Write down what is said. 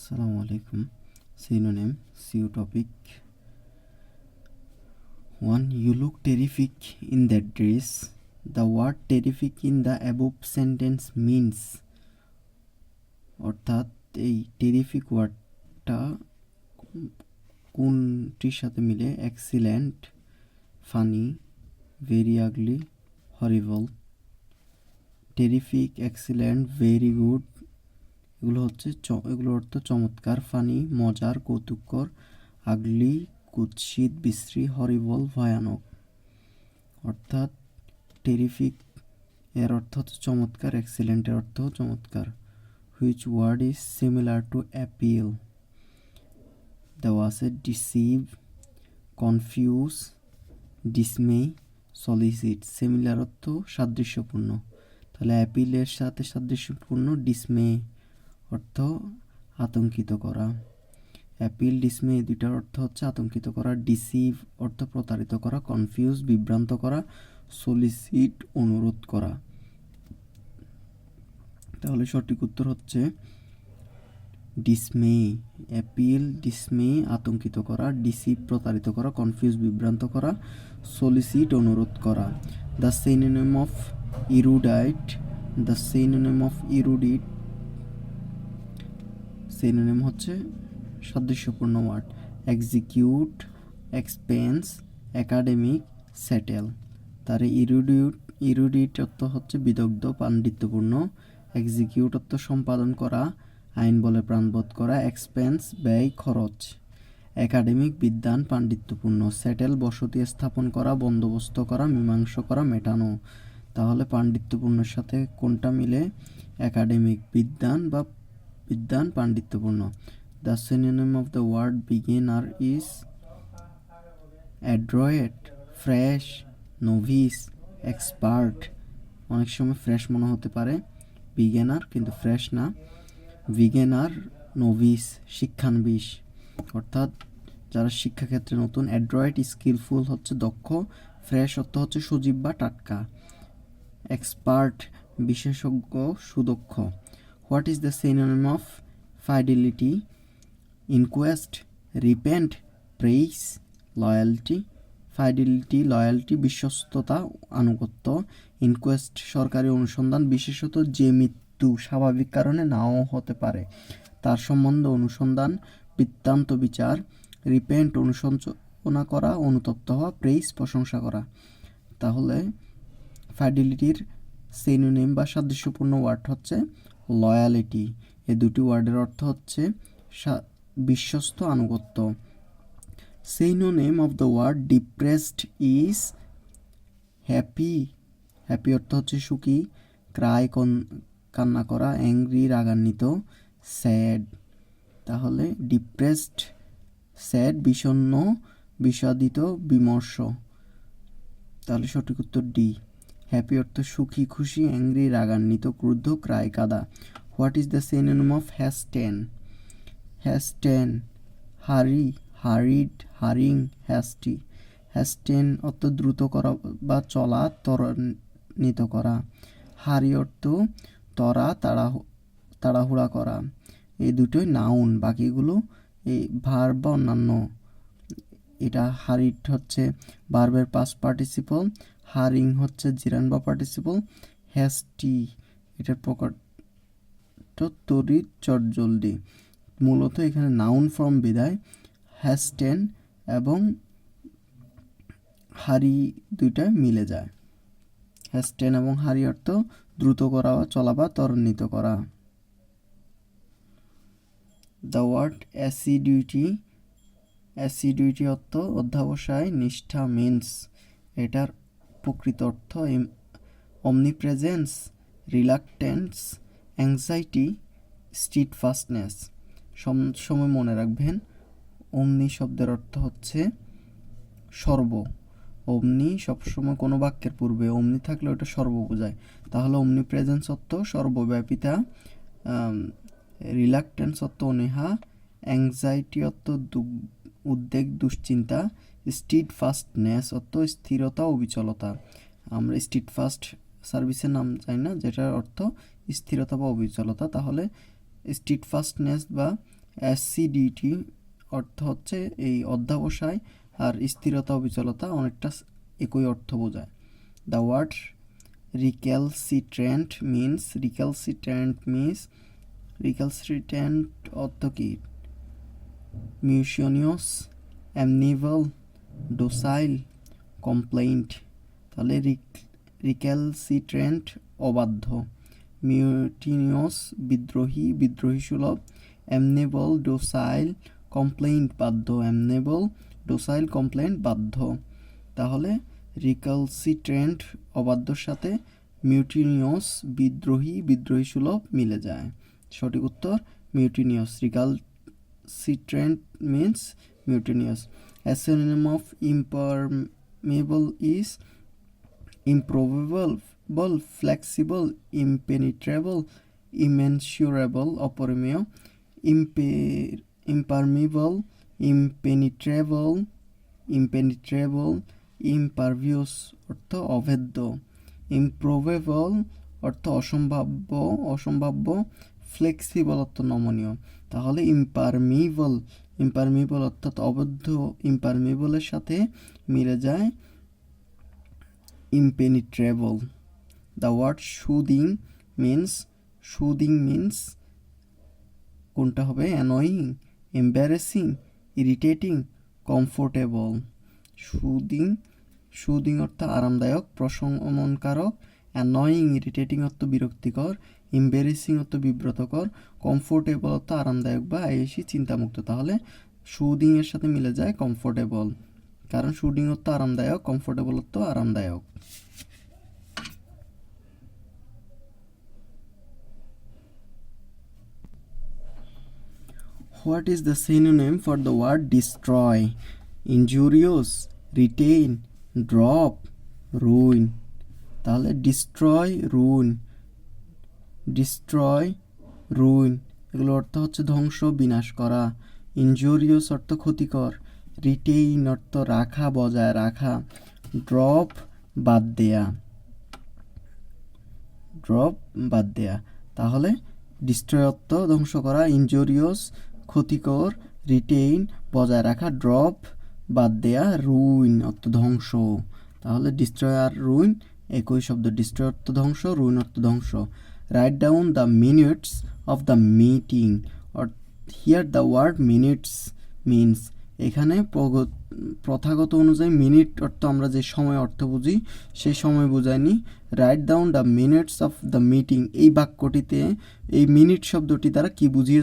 Assalamu alaikum. Synonym, SEO topic. 1. You look terrific in that dress. The word terrific in the above sentence means অর্থাৎ এই terrific ওয়ার্ডটা কোনটির সাথে মিলে? Excellent, funny, very আগলি, হরিবল। Terrific, excellent, very good এগুলোর অর্থ চমৎকার, ফানি মজার, কৌতুককর, আগলি কুৎসিত, বিশ্রী, হরিবল ভয়ানক। অর্থাৎ টেরিফিক এর অর্থ হচ্ছে চমৎকার, এক্সিলেন্টের অর্থ চমৎকার। Which word is similar to appeal? দেওয়া আছে deceive, confuse, dismay, solicit. Similar অর্থ সাদৃশ্যপূর্ণ, তাহলে অ্যাপিলের সাথে সাদৃশ্যপূর্ণ ডিসমে অর্থ আতঙ্কিত করা। অ্যাপিল, ডিসমে এই দুইটার অর্থ হচ্ছে আতঙ্কিত করা। ডিসিভ অর্থ প্রতারিত করা, কনফিউজ বিভ্রান্ত করা, সলিসিট অনুরোধ করা। তাহলে সঠিক উত্তর হচ্ছে ডিসমে। অ্যাপিল, ডিসমে আতঙ্কিত করা, ডিসিভ প্রতারিত করা, কনফিউজ বিভ্রান্ত করা, সলিসিট অনুরোধ করা। The synonym of erudite. The synonym of erudite synonym হচ্ছে সাদৃশ্যপূর্ণ word. Execute, expense, academic, settle. তার ইরুডিট অর্থ হচ্ছে বিদগ্ধ, পাণ্ডিত্যপূর্ণ। এক্সিকিউট অর্থ সম্পাদন করা, আইন বলে প্রাণবোধ করা। এক্সপেন্স ব্যয়, খরচ। একাডেমিক বিদ্বান, পাণ্ডিত্যপূর্ণ। সেটেল বসতি স্থাপন করা, বন্দোবস্ত করা, মীমাংস করা, মেটানো। তাহলে পাণ্ডিত্যপূর্ণের সাথে কোনটা মিলে? একাডেমিক, বিদ্বান পাণ্ডিত্যপূর্ণ। The synonym of the word beginner is adroit, fresh, novice, expert. অনেক সময় ফ্রেশ মনে হতে পারে বিগিনার, কিন্তু ফ্রেশ না। বিগিনার, নোভিস শিক্ষানবিশ, অর্থাৎ যারা শিক্ষাক্ষেত্রে নতুন। অ্যাড্রয়েট, স্কিলফুল হচ্ছে দক্ষ। ফ্রেশ অর্থ হচ্ছে সজীব বা টাটকা। এক্সপার্ট বিশেষজ্ঞ, সুদক্ষ। What is the synonym of fidelity? Inquest, repent, praise, loyalty. Fidelity, loyalty বিশ্বস্ততা, আনুগত্য। ইনকোয়েস্ট সরকারি অনুসন্ধান, বিশেষত যে মৃত্যু স্বাভাবিক কারণে নাও হতে পারে তার সম্বন্ধে অনুসন্ধান, বৃত্তান্ত বিচার। রিপেন্ট অনুশোচনা করা, অনুতপ্ত হওয়া। প্রেইস প্রশংসা করা। তাহলে ফাইডেলিটির সিনোনিম বা সাদৃশ্যপূর্ণ ওয়ার্ড হচ্ছে লয়ালিটি। এই দুটি ওয়ার্ডের অর্থ হচ্ছে বিশ্বস্ত, আনুগত্য। Synonym of the word depressed is happy. Happy অর্থ হচ্ছে সুখী। ক্রাই কান্না করা, অ্যাংরি রাগান্বিত, স্যাড। তাহলে ডিপ্রেসড, স্যাড বিষণ্ণ, বিষাদিত, বিমর্ষ। তাহলে সঠিক উত্তর ডি। হ্যাপি অর্থ সুখী, খুশি, অ্যাংরি রাগান্বিত, ক্রুদ্ধ, ক্রাই কাঁদা। What is the synonym of hasten? Hasten, hurry, hurried, হারিং, hasty. হ্যাস্টেন অর্থ দ্রুত করা বা চলা, ত্বরান্বিত করা। হারি অর্থ তরা, তাড়াহুড়া করা। এই দুটোই নাউন, বাকিগুলো এই ভার্ব বা অন্যান্য। এটা হারিড হচ্ছে ভার্বের পাস্ট পার্টিসিপল, হারিং হচ্ছে জিরান বা পার্টিসিপল, হ্যাস্টি এটার প্রকার তড়িৎ, চটজলদি। মূলত এখানে নাউন ফর্ম বিদায় হ্যাস্টেন এবং হারি দুইটা মিলে যায়। হ্যাস্টেন এবং হারি অর্থ দ্রুত করা, চলা বা ত্বরান্বিত করা। The word অ্যাসিডিউটি। অ্যাসিডিউটি অর্থ অধ্যবসায়, নিষ্ঠা, মিন্স। এটার প্রকৃত অর্থ অমনিপ্রেজেন্স, রিলাক্টেন্স, অ্যাংজাইটি, স্টিডফাস্টনেস। সময় মনে রাখবেন অমনি শব্দের অর্থ হচ্ছে সর্ব। অমনি সবসময় কোনো বাক্যের পূর্বে অমনি থাকলে ওটা সর্ব বোঝায়। তাহলে অমনি প্রেজেন্স অর্থ সর্বব্যাপিতা, রিলাক্টেন্স অর্থ অনীহা, অ্যাংজাইটি অর্থ উদ্বেগ, দুশ্চিন্তা, স্টিডফাস্টনেস অর্থ স্থিরতা, অবিচলতা। আমরা স্টিডফাস্ট সার্ভিসের নাম জানি না, যেটার অর্থ স্থিরতা বা অবিচলতা। তাহলে স্টিডফাস্টনেস বা অ্যাসিডিটি অর্থ হচ্ছে এই অধ্যাবসায়, আর স্থিরতা অবিচলতা অনেকটা একই অর্থ বোঝায়। দ্য ওয়ার্ড রিক্যালসিট্রেন্ট মিন্স রিক্যালসিট্রেন্ট অর্থ কি? মিউশনিয়াস, অ্যামনিবল, ডোসাইল, কমপ্লেইন্ট। তাহলে রিক্যালসিট্রেন্ট অবাধ্য, মিউটিনিয়াস বিদ্রোহী সুলভ, অ্যামনেবল ডোসাইল কমপ্লেইন্ট বাধ্য। তাহলে রিক্যালসিট্রেন্ট অবাধ্যর সাথে মিউটিনিয়াস বিদ্রোহী সুলভ মিলে যায়। সঠিক উত্তর mutinous. Recalcitrant means mutinous. A synonym of impermeable is improbable, flexible, impenetrable, immensurable, অপরিমেয়। impermeable, impenetrable, impervious অর্থ অভেদ্য। improbable অর্থ অসম্ভাব্য, ফ্লেক্সিবল অর্থ নমনীয়। তাহলে ইম্পারমিবল অর্থাৎ অবদ্ধ, ইম্পারমিবলের সাথে মিলে যায় impenetrable. The word soothing means কোনটা হবে? annoying, embarrassing, irritating, comfortable. soothing অর্থ আরামদায়ক, প্রশমনকারক, annoying ইরিটেটিং অর্থ বিরক্তিকর, embarrassing অর্থ বিব্রতকর, comfortable অর্থ আরামদায়ক বা আয়েশি চিন্তামুক্ত। তাহলে soothing এর সাথে মিলে যায় comfortable, কারণ soothing অর্থ আরামদায়ক, comfortable অর্থ আরামদায়ক। What is the synonym for the word destroy? Injurious, retain, drop, ruin. তাহলে destroy, ruin এগুলো অর্থ হচ্ছে ধ্বংস, বিনাশ করা। injurious অর্থ ক্ষতিকর, retain অর্থ রাখা, বজায় রাখা, drop বাদ দেয়া। তাহলে destroy অর্থ ধ্বংস করা, injurious ক্ষতিকর, retain বজায় রাখা, drop বাদ দেয়া, ruin অর্থ ধ্বংস। তাহলে destroy আর ruin একই শব্দ। destroy অর্থ ধ্বংস, ruin অর্থ ধ্বংস। write down the minutes of the meeting. or here the word minutes means, এখানে প্রথাগত অনুযায়ী মিনিট অর্থ আমরা যে সময় অর্থ বুঝি সেই সময় বোঝায়নি। write down the minutes of the meeting এই বাক্যটিতে এই মিনিট শব্দটি দ্বারা কি বুঝিয়ে